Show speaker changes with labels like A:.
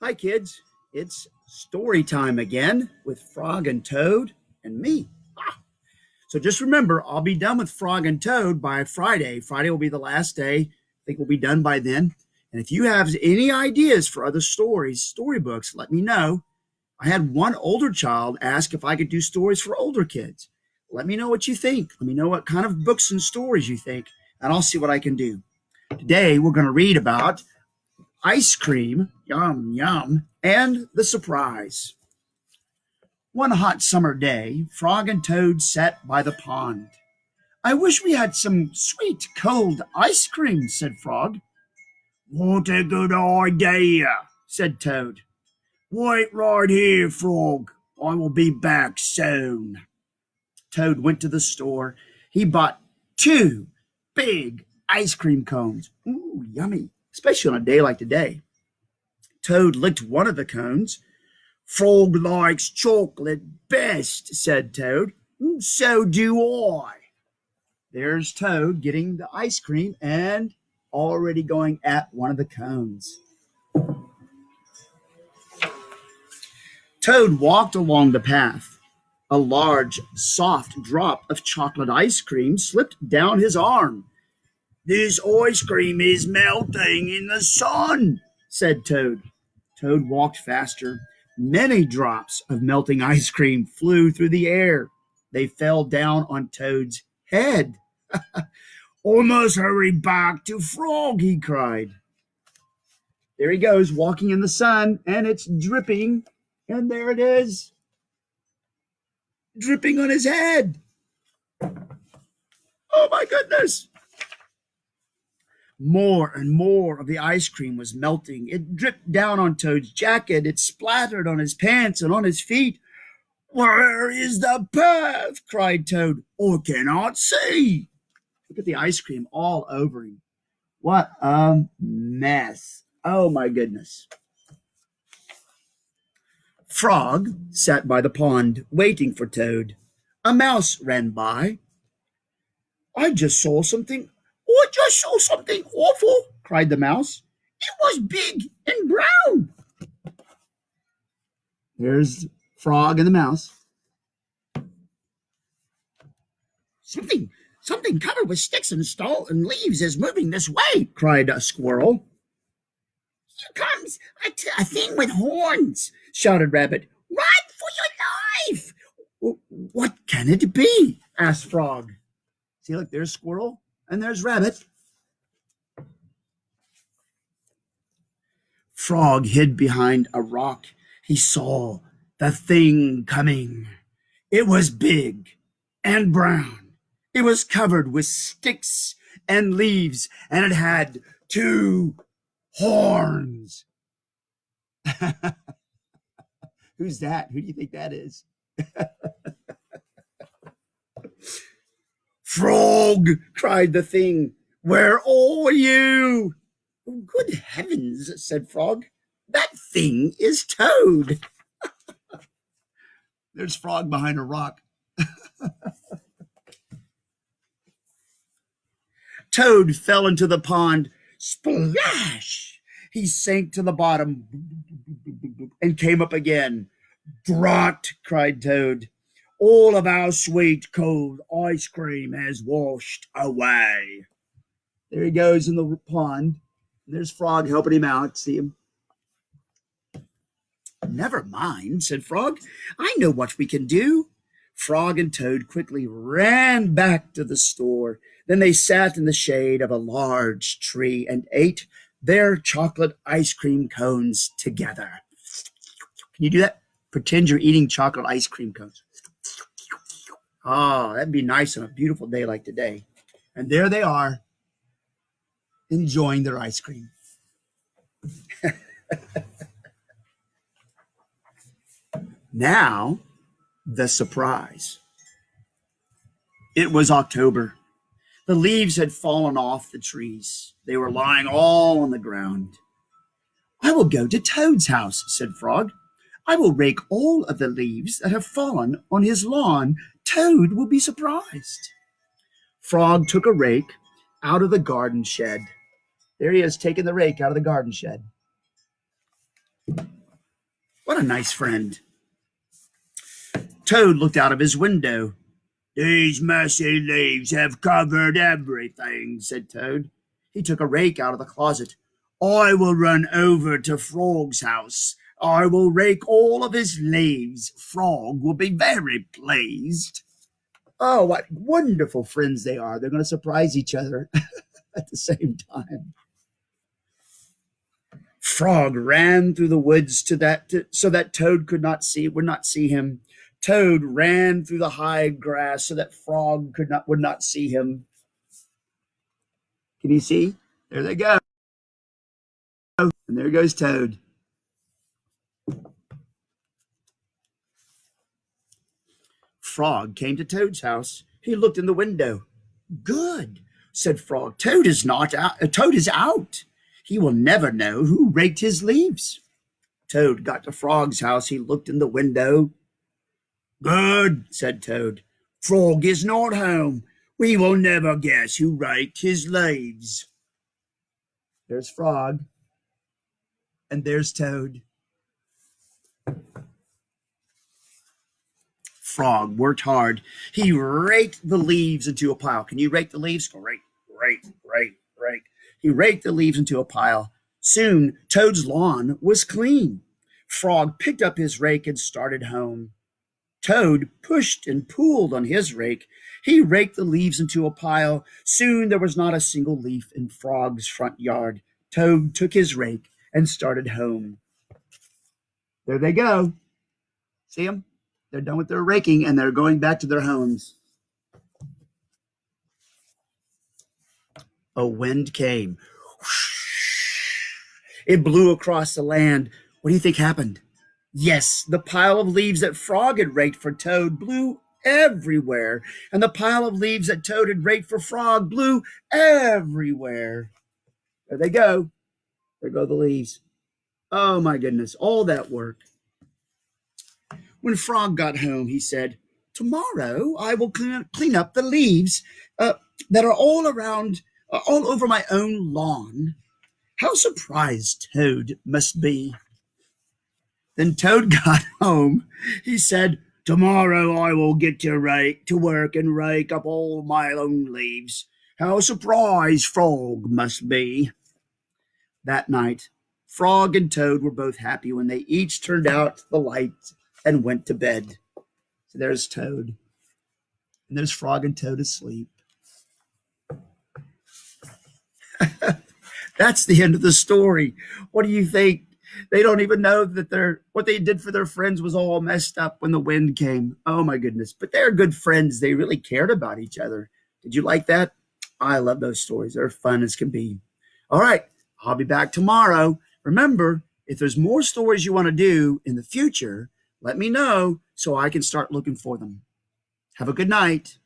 A: Hi, kids. It's story time again with Frog and Toad and me. So just remember, I'll be done with Frog and Toad by Friday. Friday will be the last day. I think we'll be done by then. And if you have any ideas for other stories, storybooks, let me know. I had one older child ask if I could do stories for older kids. Let me know what you think. Let me know what kind of books and stories you think, and I'll see what I can do. Today, we're going to read about ice cream, yum, yum, and the surprise. One hot summer day, Frog and Toad sat by the pond. I wish we had some sweet, cold ice cream, said Frog. What a good idea, said Toad. Wait right here, Frog. I will be back soon. Toad went to the store. He bought two big ice cream cones. Ooh, yummy, especially on a day like today. Toad licked one of the cones. Frog likes chocolate best, said Toad. So do I. There's Toad getting the ice cream and already going at one of the cones. Toad walked along the path. A large, soft drop of chocolate ice cream slipped down his arm. This ice cream is melting in the sun, said Toad. Toad walked faster. Many drops of melting ice cream flew through the air. They fell down on Toad's head. I must hurry back to Frog, he cried. There he goes, walking in the sun, and it's dripping, and there it is, dripping on his head. Oh my goodness! More and more of the ice cream was melting. It dripped down on Toad's jacket. It splattered on his pants and on his feet. Where is the path? Cried Toad. I cannot see. Look at the ice cream all over him. What a mess. Oh my goodness. Frog sat by the pond, waiting for Toad. A mouse ran by. I just saw something awful, cried the mouse. It was big and brown. There's Frog and the mouse. Something covered with sticks and leaves is moving this way, cried a squirrel. Here comes a thing with horns, shouted Rabbit. Run for your life! What can it be? Asked Frog. See, look, there's Squirrel and there's Rabbit. Frog hid behind a rock. He saw the thing coming. It was big and brown. It was covered with sticks and leaves, and it had two horns. Who's that? Who do you think that is? Frog, cried the thing. Where are you? Good heavens, said Frog. That thing is Toad. There's Frog behind a rock. Toad fell into the pond. Splash! He sank to the bottom and came up again. Drat, cried Toad. All of our sweet, cold ice cream has washed away. There he goes in the pond. There's Frog helping him out. See him? Never mind, said Frog. I know what we can do. Frog and Toad quickly ran back to the store. Then they sat in the shade of a large tree and ate their chocolate ice cream cones together. Can you do that? Pretend you're eating chocolate ice cream cones. Oh, that'd be nice on a beautiful day like today. And there they are, enjoying their ice cream. Now, the surprise. It was October. The leaves had fallen off the trees. They were lying all on the ground. I will go to Toad's house, said Frog. I will rake all of the leaves that have fallen on his lawn. Toad will be surprised. Frog took a rake out of the garden shed. There he is, taking the rake out of the garden shed. What a nice friend. Toad looked out of his window. These messy leaves have covered everything, said Toad. He took a rake out of the closet. I will run over to Frog's house. I will rake all of his leaves. Frog will be very pleased. Oh, what wonderful friends they are. They're going to surprise each other at the same time. Frog ran through the woods so that Toad would not see him. Toad ran through the high grass so that Frog would not see him. Can you see? There they go. And there goes Toad. Frog came to Toad's house. He looked in the window. Good, said Frog. Toad is out. He will never know who raked his leaves. Toad got to Frog's house. He looked in the window. Good, said Toad. Frog is not home. We will never guess who raked his leaves. There's Frog. And there's Toad. Frog worked hard. He raked the leaves into a pile. Can you rake the leaves? Rake. He raked the leaves into a pile. Soon, Toad's lawn was clean. Frog picked up his rake and started home. Toad pushed and pulled on his rake. He raked the leaves into a pile. Soon there was not a single leaf in Frog's front yard. Toad took his rake and started home. There they go. See them? They're done with their raking and they're going back to their homes. A wind came. It blew across the land. What do you think happened? Yes, the pile of leaves that Frog had raked for Toad blew everywhere, and the pile of leaves that Toad had raked for Frog blew everywhere. There they go. There go the leaves. Oh my goodness, all that work. When Frog got home, he said, tomorrow I will clean up the leaves that are all over my own lawn. How surprised Toad must be. Then Toad got home. He said, tomorrow I will get to work and rake up all my own leaves. How surprised Frog must be. That night, Frog and Toad were both happy when they each turned out the light and went to bed. So there's Toad. And there's Frog and Toad asleep. That's the end of the story. What do you think? They don't even know that what they did for their friends was all messed up when the wind came. Oh my goodness. But they're good friends. They really cared about each other. Did you like that? I love those stories. They're fun as can be. All right. I'll be back tomorrow. Remember, if there's more stories you want to do in the future, let me know so I can start looking for them. Have a good night.